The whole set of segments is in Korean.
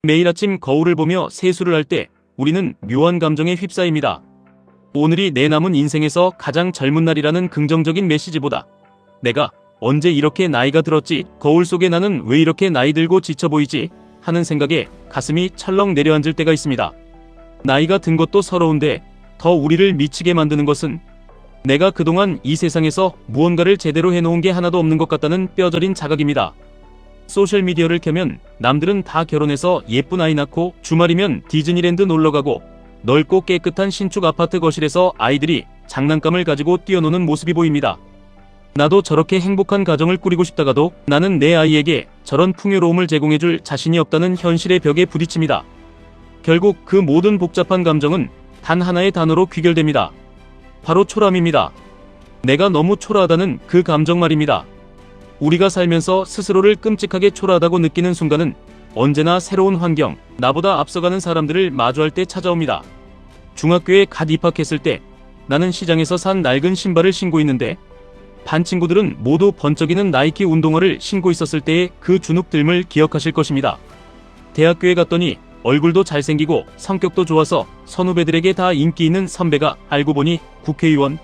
매일 아침 거울을 보며 세수를 할 때 우리는 묘한 감정에 휩싸입니다. 오늘이 내 남은 인생에서 가장 젊은 날이라는 긍정적인 메시지보다 내가 언제 이렇게 나이가 들었지, 거울 속에 나는 왜 이렇게 나이 들고 지쳐 보이지 하는 생각에 가슴이 철렁 내려앉을 때가 있습니다. 나이가 든 것도 서러운데 더 우리를 미치게 만드는 것은 내가 그동안 이 세상에서 무언가를 제대로 해놓은 게 하나도 없는 것 같다는 뼈저린 자각입니다. 소셜미디어를 켜면 남들은 다 결혼해서 예쁜 아이 낳고 주말이면 디즈니랜드 놀러가고 넓고 깨끗한 신축 아파트 거실에서 아이들이 장난감을 가지고 뛰어노는 모습이 보입니다. 나도 저렇게 행복한 가정을 꾸리고 싶다가도 나는 내 아이에게 저런 풍요로움을 제공해줄 자신이 없다는 현실의 벽에 부딪힙니다. 결국 그 모든 복잡한 감정은 단 하나의 단어로 귀결됩니다. 바로 초라함입니다. 내가 너무 초라하다는 그 감정 말입니다. 우리가 살면서 스스로를 끔찍하게 초라하다고 느끼는 순간은 언제나 새로운 환경, 나보다 앞서가는 사람들을 마주할 때 찾아옵니다. 중학교에 갓 입학했을 때 나는 시장에서 산 낡은 신발을 신고 있는데 반 친구들은 모두 번쩍이는 나이키 운동화를 신고 있었을 때의 그 주눅들을 기억하실 것입니다. 대학교에 갔더니 얼굴도 잘생기고 성격도 좋아서 선후배들에게 다 인기 있는 선배가 알고 보니 국회의원,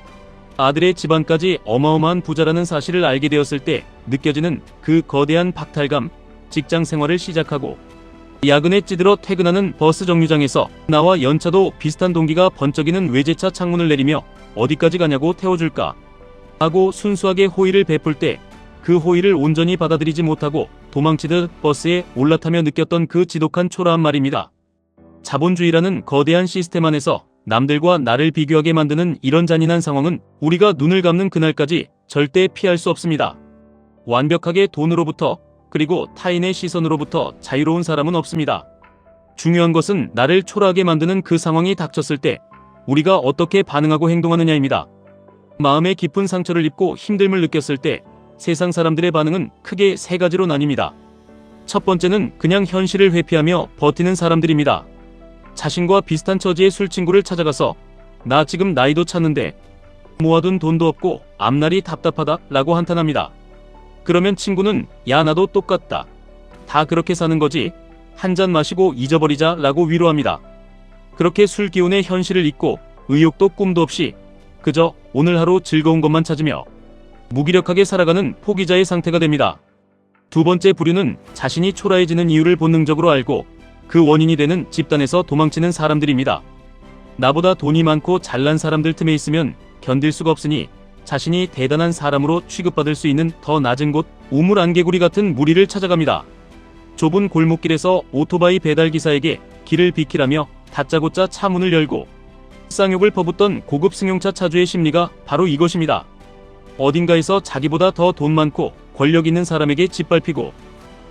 아들의 집안까지 어마어마한 부자라는 사실을 알게 되었을 때 느껴지는 그 거대한 박탈감, 직장 생활을 시작하고 야근에 찌들어 퇴근하는 버스 정류장에서 나와 연차도 비슷한 동기가 번쩍이는 외제차 창문을 내리며 어디까지 가냐고 태워줄까 하고 순수하게 호의를 베풀 때 그 호의를 온전히 받아들이지 못하고 도망치듯 버스에 올라타며 느꼈던 그 지독한 초라한 말입니다. 자본주의라는 거대한 시스템 안에서 남들과 나를 비교하게 만드는 이런 잔인한 상황은 우리가 눈을 감는 그날까지 절대 피할 수 없습니다. 완벽하게 돈으로부터 그리고 타인의 시선으로부터 자유로운 사람은 없습니다. 중요한 것은 나를 초라하게 만드는 그 상황이 닥쳤을 때 우리가 어떻게 반응하고 행동하느냐입니다. 마음에 깊은 상처를 입고 힘듦을 느꼈을 때 세상 사람들의 반응은 크게 세 가지로 나뉩니다. 첫 번째는 그냥 현실을 회피하며 버티는 사람들입니다. 자신과 비슷한 처지의 술친구를 찾아가서 나 지금 나이도 찼는데 모아둔 돈도 없고 앞날이 답답하다 라고 한탄합니다. 그러면 친구는 야 나도 똑같다. 다 그렇게 사는 거지. 한 잔 마시고 잊어버리자 라고 위로합니다. 그렇게 술 기운에 현실을 잊고 의욕도 꿈도 없이 그저 오늘 하루 즐거운 것만 찾으며 무기력하게 살아가는 포기자의 상태가 됩니다. 두 번째 부류는 자신이 초라해지는 이유를 본능적으로 알고 그 원인이 되는 집단에서 도망치는 사람들입니다. 나보다 돈이 많고 잘난 사람들 틈에 있으면 견딜 수가 없으니 자신이 대단한 사람으로 취급받을 수 있는 더 낮은 곳, 우물 안개구리 같은 무리를 찾아갑니다. 좁은 골목길에서 오토바이 배달기사에게 길을 비키라며 다짜고짜 차 문을 열고 쌍욕을 퍼붓던 고급 승용차 차주의 심리가 바로 이것입니다. 어딘가에서 자기보다 더 돈 많고 권력 있는 사람에게 짓밟히고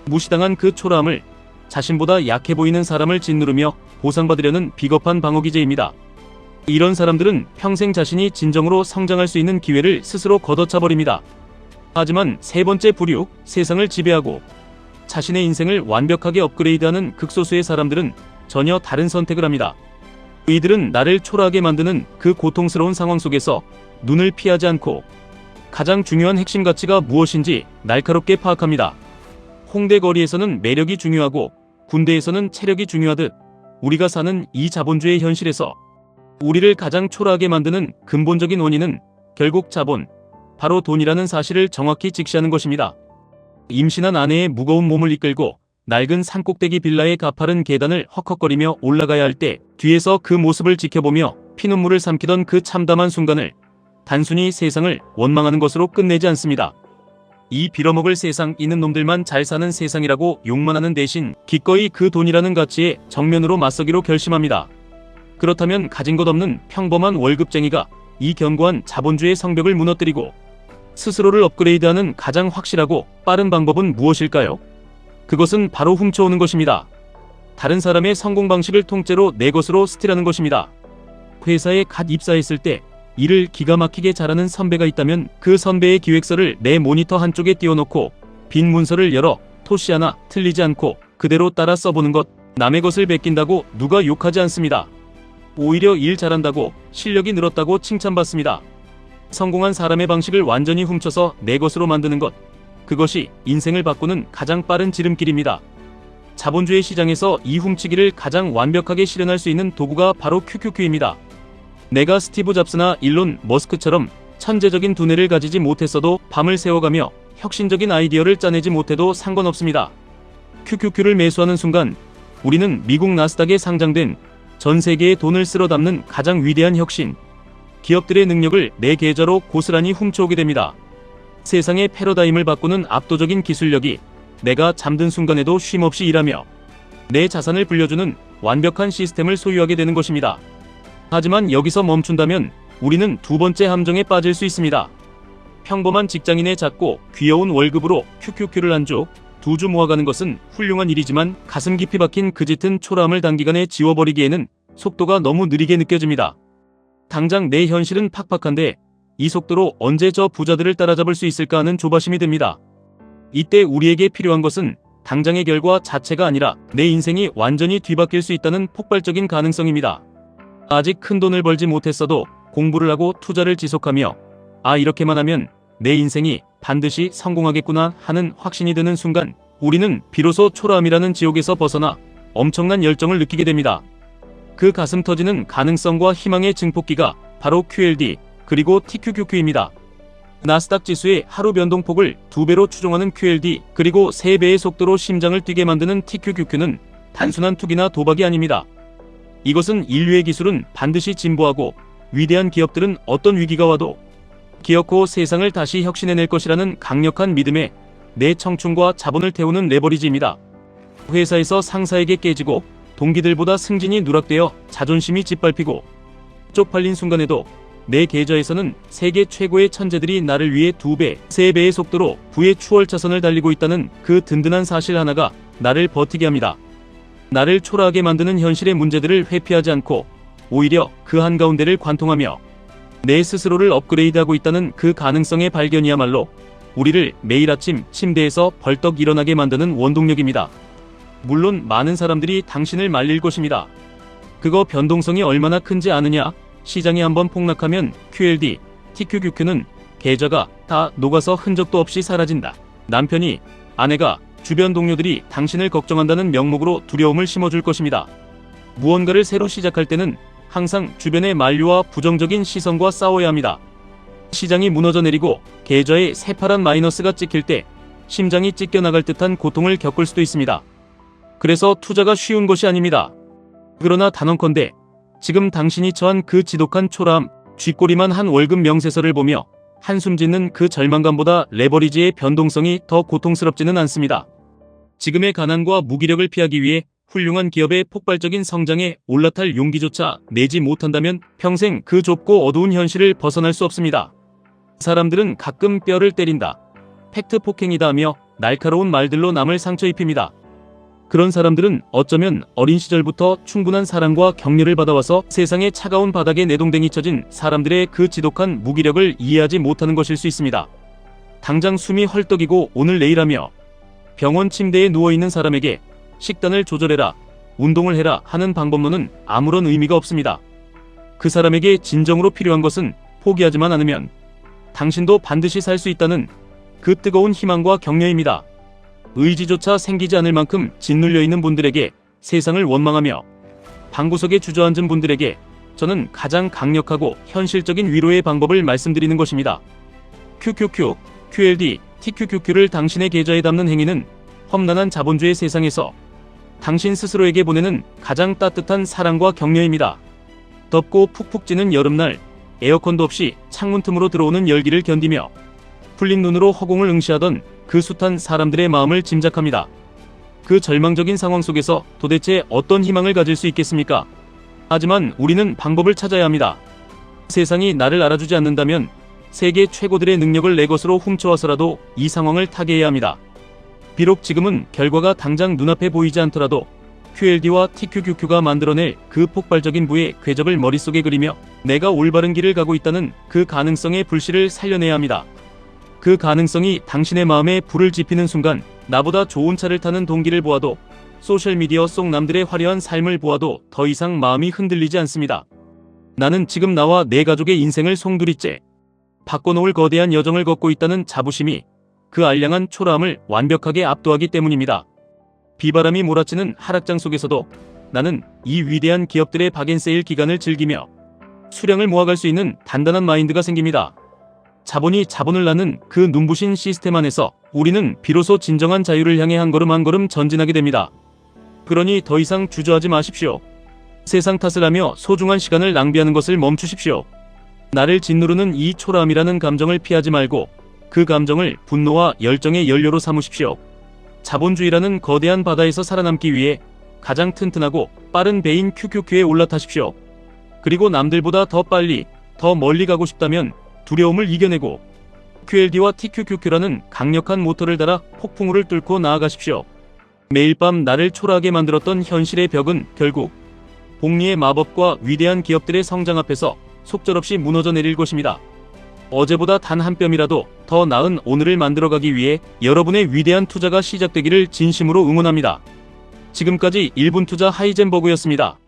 무시당한 그 초라함을 자신보다 약해 보이는 사람을 짓누르며 보상받으려는 비겁한 방어기제입니다. 이런 사람들은 평생 자신이 진정으로 성장할 수 있는 기회를 스스로 걷어차버립니다. 하지만 세 번째 부류, 세상을 지배하고 자신의 인생을 완벽하게 업그레이드하는 극소수의 사람들은 전혀 다른 선택을 합니다. 이들은 나를 초라하게 만드는 그 고통스러운 상황 속에서 눈을 피하지 않고 가장 중요한 핵심 가치가 무엇인지 날카롭게 파악합니다. 홍대 거리에서는 매력이 중요하고 군대에서는 체력이 중요하듯 우리가 사는 이 자본주의 현실에서 우리를 가장 초라하게 만드는 근본적인 원인은 결국 자본, 바로 돈이라는 사실을 정확히 직시하는 것입니다. 임신한 아내의 무거운 몸을 이끌고 낡은 산꼭대기 빌라의 가파른 계단을 헉헉거리며 올라가야 할 때 뒤에서 그 모습을 지켜보며 피눈물을 삼키던 그 참담한 순간을 단순히 세상을 원망하는 것으로 끝내지 않습니다. 이 빌어먹을 세상 있는 놈들만 잘 사는 세상이라고 욕만 하는 대신 기꺼이 그 돈이라는 가치에 정면으로 맞서기로 결심합니다. 그렇다면 가진 것 없는 평범한 월급쟁이가 이 견고한 자본주의 성벽을 무너뜨리고 스스로를 업그레이드하는 가장 확실하고 빠른 방법은 무엇일까요? 그것은 바로 훔쳐오는 것입니다. 다른 사람의 성공 방식을 통째로 내 것으로 스틸하는 것입니다. 회사에 갓 입사했을 때 일을 기가 막히게 잘하는 선배가 있다면 그 선배의 기획서를 내 모니터 한쪽에 띄워놓고 빈 문서를 열어 토시 하나 틀리지 않고 그대로 따라 써보는 것, 남의 것을 베낀다고 누가 욕하지 않습니다. 오히려 일 잘한다고 실력이 늘었다고 칭찬받습니다. 성공한 사람의 방식을 완전히 훔쳐서 내 것으로 만드는 것, 그것이 인생을 바꾸는 가장 빠른 지름길입니다. 자본주의 시장에서 이 훔치기를 가장 완벽하게 실현할 수 있는 도구가 바로 QQQ입니다. 내가 스티브 잡스나 일론 머스크처럼 천재적인 두뇌를 가지지 못했어도 밤을 새워가며 혁신적인 아이디어를 짜내지 못해도 상관없습니다. QQQ를 매수하는 순간 우리는 미국 나스닥에 상장된 전 세계의 돈을 쓸어 담는 가장 위대한 혁신, 기업들의 능력을 내 계좌로 고스란히 훔쳐오게 됩니다. 세상의 패러다임을 바꾸는 압도적인 기술력이 내가 잠든 순간에도 쉼없이 일하며 내 자산을 불려주는 완벽한 시스템을 소유하게 되는 것입니다. 하지만 여기서 멈춘다면 우리는 두 번째 함정에 빠질 수 있습니다. 평범한 직장인의 작고 귀여운 월급으로 QQQ를 한 주, 두 주 모아가는 것은 훌륭한 일이지만 가슴 깊이 박힌 그 짙은 초라함을 단기간에 지워버리기에는 속도가 너무 느리게 느껴집니다. 당장 내 현실은 팍팍한데 이 속도로 언제 저 부자들을 따라잡을 수 있을까 하는 조바심이 듭니다. 이때 우리에게 필요한 것은 당장의 결과 자체가 아니라 내 인생이 완전히 뒤바뀔 수 있다는 폭발적인 가능성입니다. 아직 큰 돈을 벌지 못했어도 공부를 하고 투자를 지속하며 이렇게만 하면 내 인생이 반드시 성공하겠구나 하는 확신이 드는 순간 우리는 비로소 초라함이라는 지옥에서 벗어나 엄청난 열정을 느끼게 됩니다. 그 가슴 터지는 가능성과 희망의 증폭기가 바로 QLD 그리고 TQQQ입니다. 나스닥 지수의 하루 변동폭을 2배로 추종하는 QLD 그리고 3배의 속도로 심장을 뛰게 만드는 TQQQ는 단순한 투기나 도박이 아닙니다. 이것은 인류의 기술은 반드시 진보하고 위대한 기업들은 어떤 위기가 와도 기어코 세상을 다시 혁신해낼 것이라는 강력한 믿음에 내 청춘과 자본을 태우는 레버리지입니다. 회사에서 상사에게 깨지고 동기들보다 승진이 누락되어 자존심이 짓밟히고 쪽팔린 순간에도 내 계좌에서는 세계 최고의 천재들이 나를 위해 2배, 3배의 속도로 부의 추월차선을 달리고 있다는 그 든든한 사실 하나가 나를 버티게 합니다. 나를 초라하게 만드는 현실의 문제들을 회피하지 않고 오히려 그 한가운데를 관통하며 내 스스로를 업그레이드하고 있다는 그 가능성의 발견이야말로 우리를 매일 아침 침대에서 벌떡 일어나게 만드는 원동력입니다. 물론 많은 사람들이 당신을 말릴 것입니다. 그거 변동성이 얼마나 큰지 아느냐? 시장이 한번 폭락하면 QLD, TQQQ는 계좌가 다 녹아서 흔적도 없이 사라진다. 남편이, 아내가, 주변 동료들이 당신을 걱정한다는 명목으로 두려움을 심어줄 것입니다. 무언가를 새로 시작할 때는 항상 주변의 만류와 부정적인 시선과 싸워야 합니다. 시장이 무너져 내리고 계좌에 새파란 마이너스가 찍힐 때 심장이 찢겨나갈 듯한 고통을 겪을 수도 있습니다. 그래서 투자가 쉬운 것이 아닙니다. 그러나 단언컨대 지금 당신이 처한 그 지독한 초라함, 쥐꼬리만 한 월급 명세서를 보며 한숨 짓는 그 절망감보다 레버리지의 변동성이 더 고통스럽지는 않습니다. 지금의 가난과 무기력을 피하기 위해 훌륭한 기업의 폭발적인 성장에 올라탈 용기조차 내지 못한다면 평생 그 좁고 어두운 현실을 벗어날 수 없습니다. 사람들은 가끔 뼈를 때린다, 팩트 폭행이다 하며 날카로운 말들로 남을 상처 입힙니다. 그런 사람들은 어쩌면 어린 시절부터 충분한 사랑과 격려를 받아와서 세상의 차가운 바닥에 내동댕이 쳐진 사람들의 그 지독한 무기력을 이해하지 못하는 것일 수 있습니다. 당장 숨이 헐떡이고 오늘 내일 하며 병원 침대에 누워있는 사람에게 식단을 조절해라, 운동을 해라 하는 방법론은 아무런 의미가 없습니다. 그 사람에게 진정으로 필요한 것은 포기하지만 않으면 당신도 반드시 살 수 있다는 그 뜨거운 희망과 격려입니다. 의지조차 생기지 않을 만큼 짓눌려 있는 분들에게, 세상을 원망하며 방구석에 주저앉은 분들에게 저는 가장 강력하고 현실적인 위로의 방법을 말씀드리는 것입니다. QQQ, QLD, TQQQ를 당신의 계좌에 담는 행위는 험난한 자본주의 세상에서 당신 스스로에게 보내는 가장 따뜻한 사랑과 격려입니다. 덥고 푹푹 찌는 여름날, 에어컨도 없이 창문 틈으로 들어오는 열기를 견디며 풀린 눈으로 허공을 응시하던 그 숱한 사람들의 마음을 짐작합니다. 그 절망적인 상황 속에서 도대체 어떤 희망을 가질 수 있겠습니까? 하지만 우리는 방법을 찾아야 합니다. 세상이 나를 알아주지 않는다면 세계 최고들의 능력을 내 것으로 훔쳐와서라도 이 상황을 타개해야 합니다. 비록 지금은 결과가 당장 눈앞에 보이지 않더라도 QLD와 TQQQ가 만들어낼 그 폭발적인 부의 궤적을 머릿속에 그리며 내가 올바른 길을 가고 있다는 그 가능성의 불씨를 살려내야 합니다. 그 가능성이 당신의 마음에 불을 지피는 순간 나보다 좋은 차를 타는 동기를 보아도, 소셜미디어 속 남들의 화려한 삶을 보아도 더 이상 마음이 흔들리지 않습니다. 나는 지금 나와 내 가족의 인생을 송두리째 바꿔놓을 거대한 여정을 걷고 있다는 자부심이 그 알량한 초라함을 완벽하게 압도하기 때문입니다. 비바람이 몰아치는 하락장 속에서도 나는 이 위대한 기업들의 박앤세일 기간을 즐기며 수량을 모아갈 수 있는 단단한 마인드가 생깁니다. 자본이 자본을 낳는 그 눈부신 시스템 안에서 우리는 비로소 진정한 자유를 향해 한 걸음 한 걸음 전진하게 됩니다. 그러니 더 이상 주저하지 마십시오. 세상 탓을 하며 소중한 시간을 낭비하는 것을 멈추십시오. 나를 짓누르는 이 초라함이라는 감정을 피하지 말고 그 감정을 분노와 열정의 연료로 삼으십시오. 자본주의라는 거대한 바다에서 살아남기 위해 가장 튼튼하고 빠른 배인 QQQ에 올라타십시오. 그리고 남들보다 더 빨리, 더 멀리 가고 싶다면 두려움을 이겨내고 QLD와 TQQQ라는 강력한 모터를 달아 폭풍우를 뚫고 나아가십시오. 매일 밤 나를 초라하게 만들었던 현실의 벽은 결국 복리의 마법과 위대한 기업들의 성장 앞에서 속절없이 무너져 내릴 것입니다. 어제보다 단 한 뼘이라도 더 나은 오늘을 만들어가기 위해 여러분의 위대한 투자가 시작되기를 진심으로 응원합니다. 지금까지 1분 투자 하이젠버그였습니다.